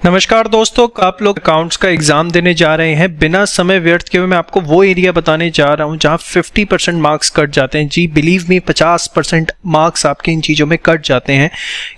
नमस्कार दोस्तों, आप लोग अकाउंट्स का एग्जाम देने जा रहे हैं। बिना समय व्यर्थ किए मैं आपको वो एरिया बताने जा रहा हूं जहां 50% मार्क्स कट जाते हैं। जी बिलीव मी, 50% मार्क्स आपके इन चीज़ों में कट जाते हैं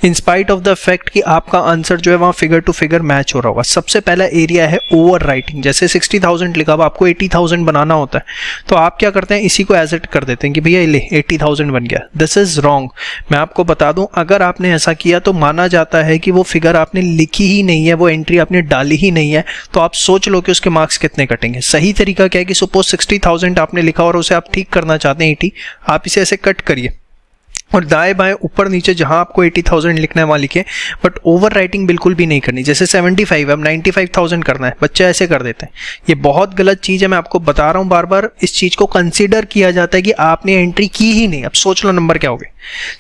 in spite of the fact कि आपका आंसर जो है वहाँ फिगर टू फिगर मैच हो रहा होगा। सबसे पहला एरिया है ओवर राइटिंग। जैसे 60,000 लिखा हुआ, आपको 80,000 बनाना होता है तो आप क्या करते हैं, इसी को एज इट कर देते हैं कि भैया ले 80,000 बन गया। This is wrong. मैं आपको बता दूं, अगर आपने ऐसा किया तो माना जाता है कि वो फिगर आपने लिखी ही नहीं है, वो एंट्री आपने डाली ही नहीं है। तो आप सोच लो कि उसके मार्क्स कितने कटेंगे। सही तरीका क्या है कि सपोज 60,000 आपने लिखा और उसे आप ठीक करना चाहते हैं 80, आप इसे ऐसे कट करिए और दाएं बाएं ऊपर नीचे जहां आपको 80,000 लिखना है वहां लिखे, बट ओवर राइटिंग बिल्कुल भी नहीं करनी। जैसे 75 अब 95,000 करना है, बच्चे ऐसे कर देते हैं। ये बहुत गलत चीज़ है, मैं आपको बता रहा हूँ बार बार। इस चीज़ को कंसीडर किया जाता है कि आपने एंट्री की ही नहीं। अब सोच लो नंबर क्या हो गए।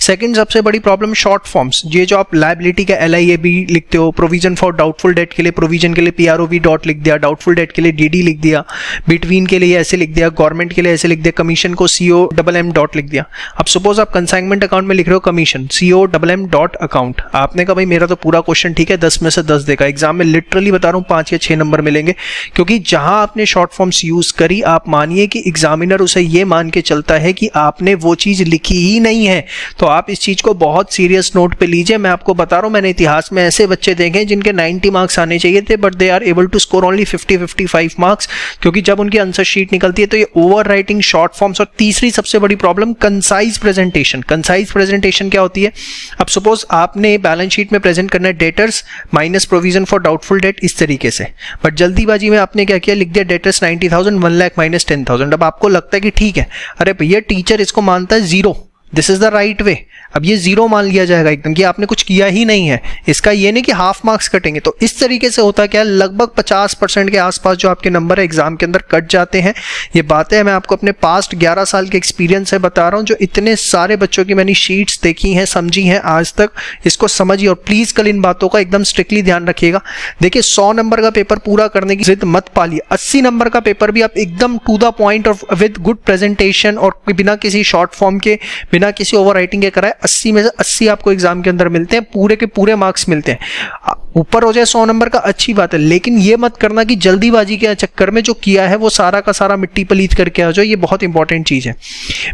सेकंड सबसे बड़ी प्रॉब्लम शॉर्ट फॉर्म्स। ये जो आप लायबिलिटी का LIAB लिखते हो, प्रोविजन फॉर डाउटफुल डेट के लिए प्रोविजन के लिए PROV डॉट लिख दिया, डाउटफुल डेट के लिए DD लिख दिया, बिटवीन के लिए ऐसे लिख दिया, गवर्नमेंट के लिए ऐसे लिख दिया, कमीशन को COMM डॉट लिख दिया। अब सपोज आप कंसाइनमेंट अकाउंट में लिख रहे हो कमीशन COMM डॉट अकाउंट। आपने कहा भाई मेरा तो पूरा क्वेश्चन ठीक है, 10 में से 10 देखा। एग्जाम में लिटरली बता रहा हूँ 5 या 6 नंबर मिलेंगे, क्योंकि जहां आपने शॉर्ट फॉर्म्स यूज करी, आप मानिए कि एग्जामिनर उसे ये मान के चलता है कि आपने वो चीज लिखी ही नहीं है। तो आप इस चीज को बहुत सीरियस नोट पे लीजिए। मैं आपको बता रहा हूं, मैंने इतिहास में ऐसे बच्चे देखे जिनके 90 मार्क्स आने चाहिए थे, but they are able to score only 50-55 marks, क्योंकि जब उनकी आंसर शीट निकलती है तो ये ओवर राइटिंग, शॉर्ट फॉर्म्स। और तीसरी सबसे बड़ी problem concise presentation. Concise presentation क्या होती है? अब सपोज आपने बैलेंस शीट में प्रेजेंट करना है debtors minus provision for doubtful debt इस तरीके से, बट जल्दीबाजी में आपने क्या किया, लिख दिया डेटर्स 90,000, 1 लाख माइनस 10,000। अब आपको लगता है कि ठीक है, अरे भैया टीचर इसको मानता है 0, this is the right way. अब ये 0 मान लिया जाएगा एकदम कि आपने कुछ किया ही नहीं है। इसका ये नहीं कि हाफ मार्क्स कटेंगे। तो इस तरीके से होता क्या है, लगभग 50% के आसपास जो आपके नंबर है एग्जाम के अंदर कट जाते हैं। ये बातें मैं आपको अपने पास्ट 11 साल के एक्सपीरियंस से बता रहा हूँ, जो इतने सारे बच्चों की मैंने शीट्स देखी हैं, समझी हैं आज तक। इसको समझिए और प्लीज कल इन बातों का एकदम स्ट्रिक्टली ध्यान रखिएगा। देखिए 100 नंबर का पेपर पूरा करने की जिद मत पालिए। 80 नंबर का पेपर भी आप एकदम टू द पॉइंट और विद गुड प्रेजेंटेशन और बिना किसी शॉर्ट फॉर्म के, बिना किसी ओवर राइटिंग के कराए 80 में से 80 आपको एग्जाम के अंदर मिलते हैं, पूरे के पूरे मार्क्स मिलते हैं। ऊपर हो जाए 100 नंबर का अच्छी बात है, लेकिन ये मत करना कि जल्दीबाजी के चक्कर में जो किया है वो सारा का सारा मिट्टी पलीत करके आ जाओ। ये बहुत इंपॉर्टेंट चीज है।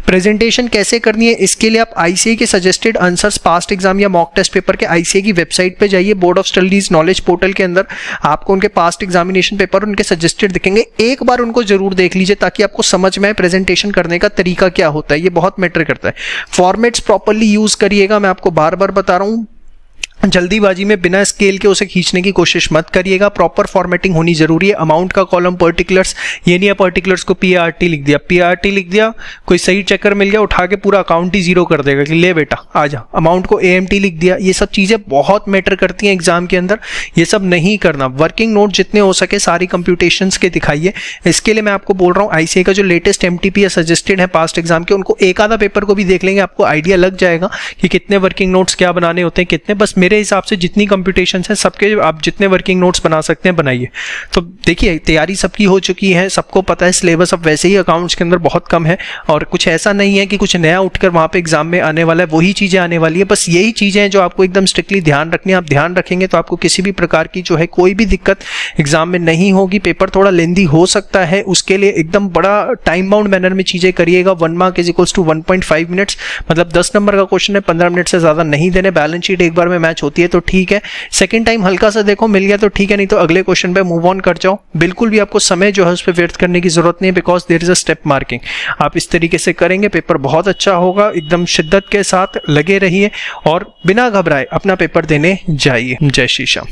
प्रेजेंटेशन कैसे करनी है, इसके लिए आप ICAI के सजेस्टेड आंसर्स पास्ट एग्जाम या मॉक टेस्ट पेपर के ICAI की वेबसाइट पे जाइए, board of studies knowledge portal के अंदर आपको उनके पास्ट एग्जामिनेशन पेपर उनके सजेस्टेड दिखेंगे। एक बार उनको जरूर देख लीजिए ताकि आपको समझ में आए प्रेजेंटेशन करने का तरीका क्या होता है। ये बहुत मैटर करता है। फॉर्मेट्स प्रॉपर्ली यूज करिएगा। मैं आपको बार बार बता रहा हूं, जल्दीबाजी में बिना स्केल के उसे खींचने की कोशिश मत करिएगा। प्रॉपर फॉर्मेटिंग होनी जरूरी है। अमाउंट का कॉलम पर्टिकुलर्स, ये नहीं है पर्टिकुलर्स को PRT लिख दिया, PRT लिख दिया, कोई सही चक्कर मिल गया उठा के पूरा अकाउंट ही 0 कर देगा कि ले बेटा आ जा। अमाउंट को AMT लिख दिया। ये सब चीजें बहुत मैटर करती हैं एग्जाम के अंदर, ये सब नहीं करना। वर्किंग नोट जितने हो सके सारी कंप्यूटेशंस के दिखाइए। इसके लिए मैं आपको बोल रहा हूँ ICAI का जो लेटेस्ट MTP या सजेस्टेड है पास्ट एग्जाम के, उनको एक आधा पेपर को भी देख लेंगे, आपको आइडिया लग जाएगा कि कितने वर्किंग नोट्स क्या बनाने होते हैं, कितने। बस मेरे हिसाब से जितनी कंप्यूटेशंस हैं सबके आप जितने वर्किंग नोट्स बना सकते हैं बनाइए। तो देखिए तैयारी सबकी हो चुकी है, सबको पता है सिलेबस अब वैसे ही अकाउंट्स के अंदर बहुत कम है और कुछ ऐसा नहीं है कि कुछ नया उठकर वहां पे एग्जाम में आने वाला है, वही चीजें आने वाली है। बस यही चीजें हैं जो आपको एकदम स्ट्रिक्टली ध्यान रखनी है। आप ध्यान रखेंगे तो आपको किसी भी प्रकार की जो है कोई भी दिक्कत एग्जाम में नहीं होगी। पेपर थोड़ा लेंदी हो सकता है, उसके लिए एकदम बड़ा टाइम बाउंड मैनर में चीजें करिएगा। 1 mark is equals to 1.5 minutes, मतलब 10 नंबर का क्वेश्चन है, 15 मिनट से ज्यादा नहीं देने। बैलेंस शीट एक बार में मैच होती है तो ठीक है, सेकंड टाइम हल्का सा देखो मिल गया तो ठीक है, नहीं तो अगले क्वेश्चन पे मूव ऑन कर जाओ। बिल्कुल भी आपको समय जो है उस पर व्यर्थ करने की जरूरत नहीं है, because there is a step marking. आप इस तरीके से करेंगे पेपर बहुत अच्छा होगा। एकदम शिद्दत के साथ लगे रहिए और बिना घबराए अपना पेपर देने जाइए। जय श्री श्याम।